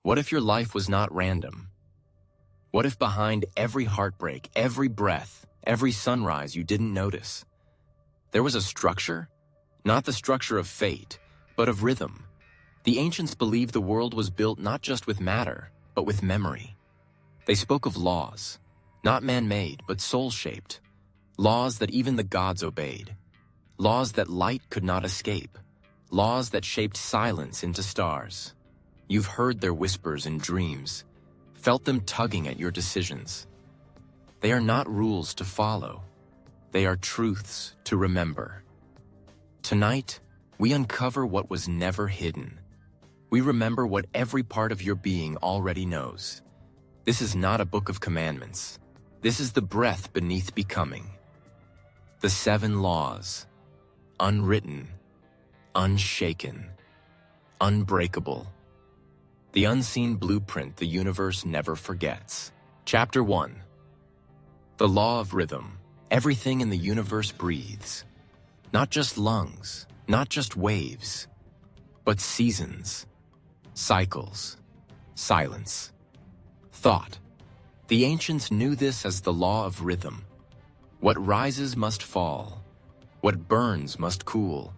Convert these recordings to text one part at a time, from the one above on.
What if your life was not random? What if behind every heartbreak, every breath, every sunrise you didn't notice, there was a structure? Not the structure of fate, but of rhythm. The ancients believed the world was built not just with matter, but with memory. They spoke of laws, not man-made, but soul-shaped. Laws that even the gods obeyed. Laws that light could not escape. Laws that shaped silence into stars. You've heard their whispers in dreams, felt them tugging at your decisions. They are not rules to follow. They are truths to remember. Tonight, we uncover what was never hidden. We remember what every part of your being already knows. This is not a book of commandments. This is the breath beneath becoming. The 7 laws, unwritten, unshaken, unbreakable. The unseen blueprint the universe never forgets. Chapter 1. The Law of Rhythm. Everything in the universe breathes. Not just lungs, not just waves, but seasons, cycles, silence, thought. The ancients knew this as the law of rhythm. What rises must fall. What burns must cool.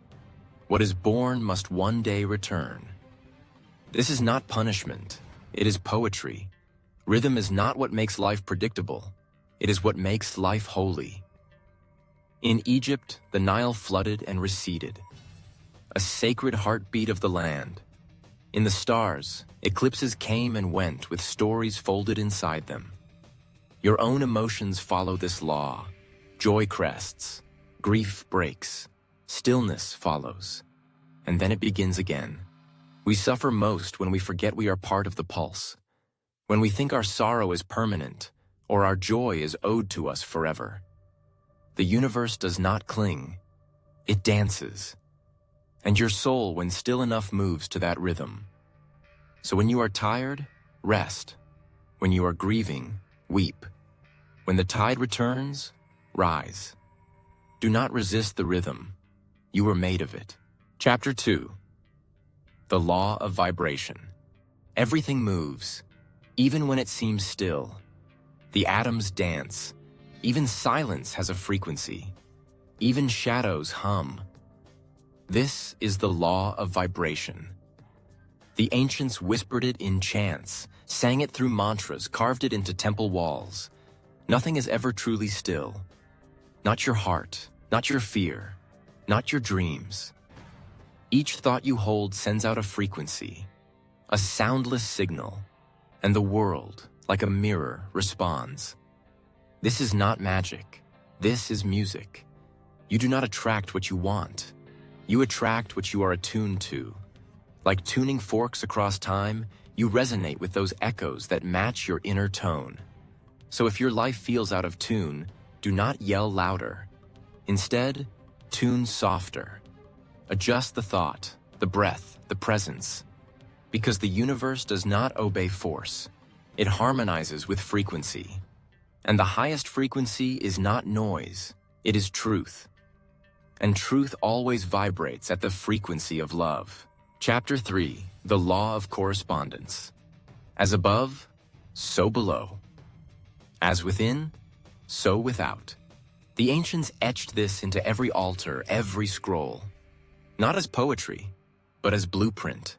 What is born must one day return. This is not punishment. It is poetry. Rhythm is not what makes life predictable. It is what makes life holy. In Egypt, the Nile flooded and receded, a sacred heartbeat of the land. In the stars, eclipses came and went with stories folded inside them. Your own emotions follow this law. Joy crests, grief breaks, stillness follows, and then it begins again. We suffer most when we forget we are part of the pulse, when we think our sorrow is permanent or our joy is owed to us forever. The universe does not cling, it dances. And your soul, when still enough, moves to that rhythm. So when you are tired, rest. When you are grieving, weep. When the tide returns, rise. Do not resist the rhythm. You were made of it. Chapter 2. The Law of Vibration. Everything moves, even when it seems still. The atoms dance. Even silence has a frequency. Even shadows hum. This is the law of vibration. The ancients whispered it in chants, sang it through mantras, carved it into temple walls. Nothing is ever truly still. Not your heart, not your fear, not your dreams. Each thought you hold sends out a frequency, a soundless signal, and the world, like a mirror, responds. This is not magic. This is music. You do not attract what you want. You attract what you are attuned to. Like tuning forks across time, you resonate with those echoes that match your inner tone. So if your life feels out of tune, do not yell louder. Instead, tune softer. Adjust the thought, the breath, the presence. Because the universe does not obey force. It harmonizes with frequency. And the highest frequency is not noise, it is truth. And truth always vibrates at the frequency of love. Chapter 3. The Law of Correspondence. As above, so below. As within, so without. The ancients etched this into every altar, every scroll. Not as poetry, but as blueprint.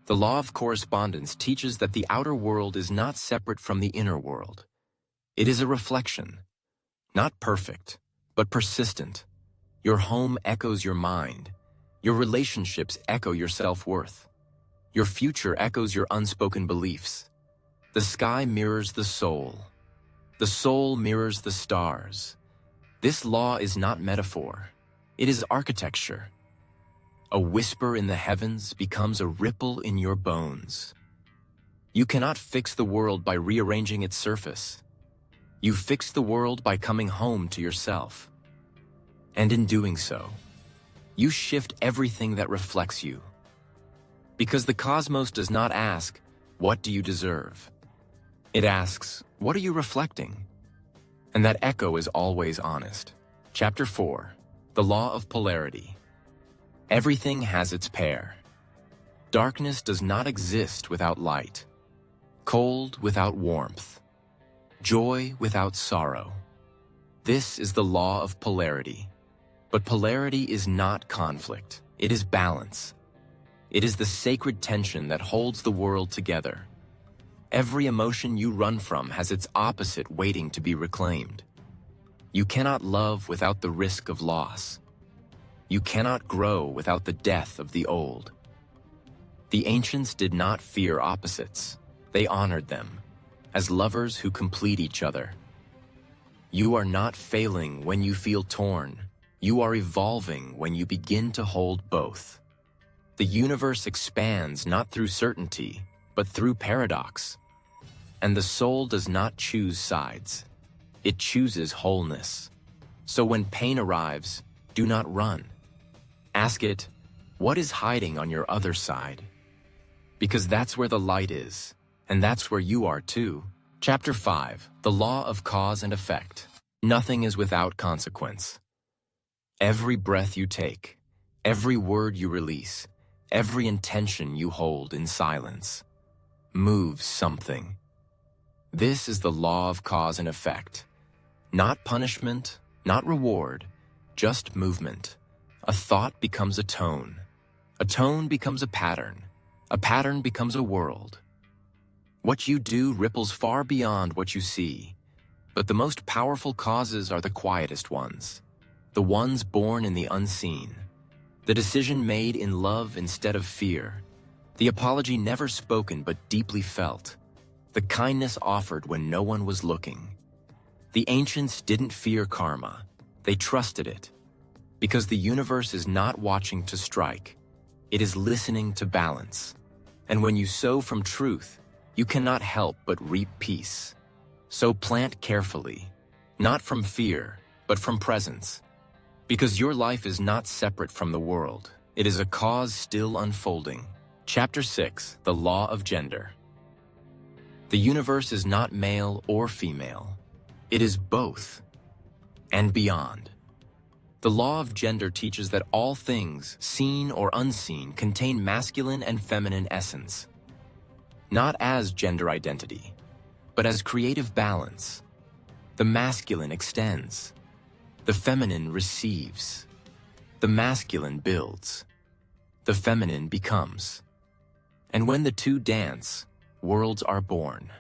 The Law of Correspondence teaches that the outer world is not separate from the inner world. It is a reflection, not perfect, but persistent. Your home echoes your mind. Your relationships echo your self-worth. Your future echoes your unspoken beliefs. The sky mirrors the soul. The soul mirrors the stars. This law is not metaphor. It is architecture. A whisper in the heavens becomes a ripple in your bones. You cannot fix the world by rearranging its surface. You fix the world by coming home to yourself. And in doing so, you shift everything that reflects you. Because the cosmos does not ask, what do you deserve? It asks, what are you reflecting? And that echo is always honest. Chapter 4. The Law of Polarity. Everything has its pair. Darkness does not exist without light. cold without warmth, joy without sorrow. This is the law of polarity. But polarity is not conflict. It is balance. It is the sacred tension that holds the world together. Every emotion you run from has its opposite waiting to be reclaimed. You cannot love without the risk of loss. You cannot grow without the death of the old. The ancients did not fear opposites. They honored them as lovers who complete each other. You are not failing when you feel torn. You are evolving when you begin to hold both. The universe expands not through certainty, but through paradox. And the soul does not choose sides. It chooses wholeness. So when pain arrives, do not run. Ask it, what is hiding on your other side? Because that's where the light is, and that's where you are too. Chapter 5, the law of cause and effect. Nothing is without consequence. Every breath you take, every word you release, every intention you hold in silence, moves something. This is the law of cause and effect. Not punishment, not reward, just movement. A thought becomes a tone becomes a pattern becomes a world. What you do ripples far beyond what you see, but the most powerful causes are the quietest ones, the ones born in the unseen, the decision made in love instead of fear, the apology never spoken but deeply felt, the kindness offered when no one was looking. The ancients didn't fear karma, they trusted it, because the universe is not watching to strike, it is listening to balance. And when you sow from truth, you cannot help but reap peace. So plant carefully, not from fear, but from presence. Because your life is not separate from the world, it is a cause still unfolding. Chapter 6, the law of gender. The universe is not male or female. It is both and beyond. The law of gender teaches that all things, seen or unseen, contain masculine and feminine essence. Not as gender identity, but as creative balance. The masculine extends. The feminine receives. The masculine builds. The feminine becomes. And when the two dance, worlds are born.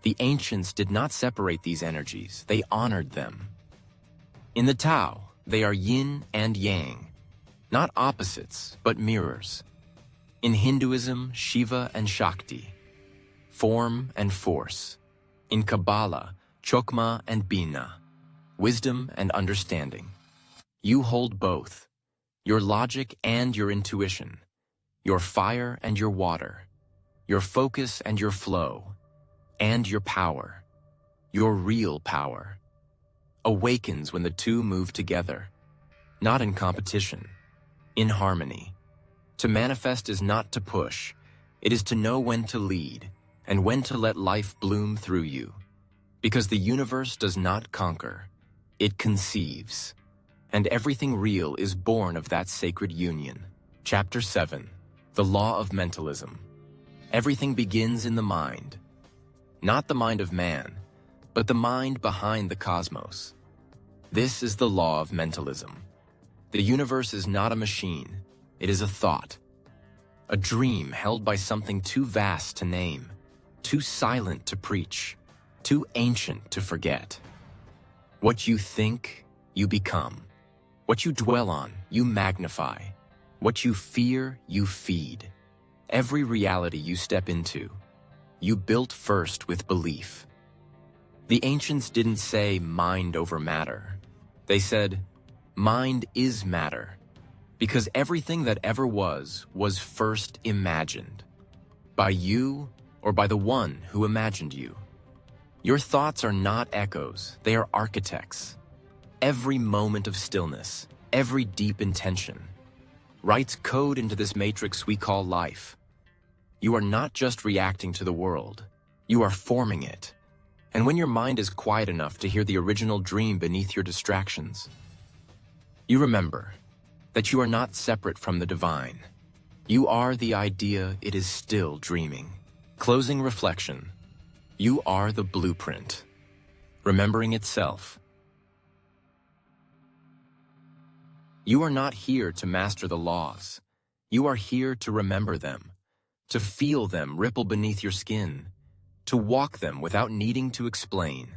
The ancients did not separate these energies, they honored them. In the Tao, they are yin and yang, not opposites, but mirrors. In Hinduism, Shiva and Shakti, form and force. In Kabbalah, Chokma and Bina, wisdom and understanding. You hold both, your logic and your intuition, your fire and your water, your focus and your flow, and your power, your real power, awakens when the two move together, not in competition, in harmony. To manifest is not to push, it is to know when to lead and when to let life bloom through you. Because the universe does not conquer, it conceives, and everything real is born of that sacred union. Chapter 7, the law of mentalism. Everything begins in the mind. Not the mind of man, but the mind behind the cosmos. This is the law of mentalism. The universe is not a machine, it is a thought. A dream held by something too vast to name, too silent to preach, too ancient to forget. What you think, you become. What you dwell on, you magnify. What you fear, you feed. Every reality you step into, you built first with belief. The ancients didn't say mind over matter. They said, mind is matter, because everything that ever was first imagined. By you or by the one who imagined you. Your thoughts are not echoes, they are architects. Every moment of stillness, every deep intention, writes code into this matrix we call life. You are not just reacting to the world, you are forming it. And when your mind is quiet enough to hear the original dream beneath your distractions, you remember that you are not separate from the divine. You are the idea it is still dreaming. Closing reflection. You are the blueprint, remembering itself. You are not here to master the laws. You are here to remember them, to feel them ripple beneath your skin, to walk them without needing to explain.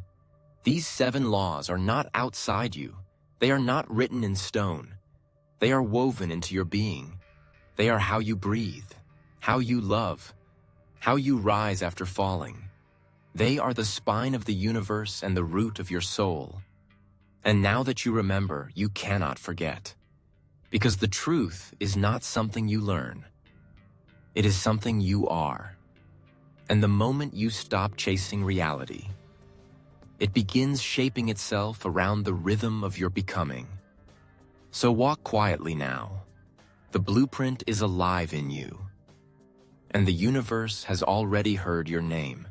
These 7 laws are not outside you. They are not written in stone. They are woven into your being. They are how you breathe, how you love, how you rise after falling. They are the spine of the universe and the root of your soul. And now that you remember, you cannot forget. Because the truth is not something you learn. It is something you are. And the moment you stop chasing reality, it begins shaping itself around the rhythm of your becoming. So walk quietly now. The blueprint is alive in you. And the universe has already heard your name.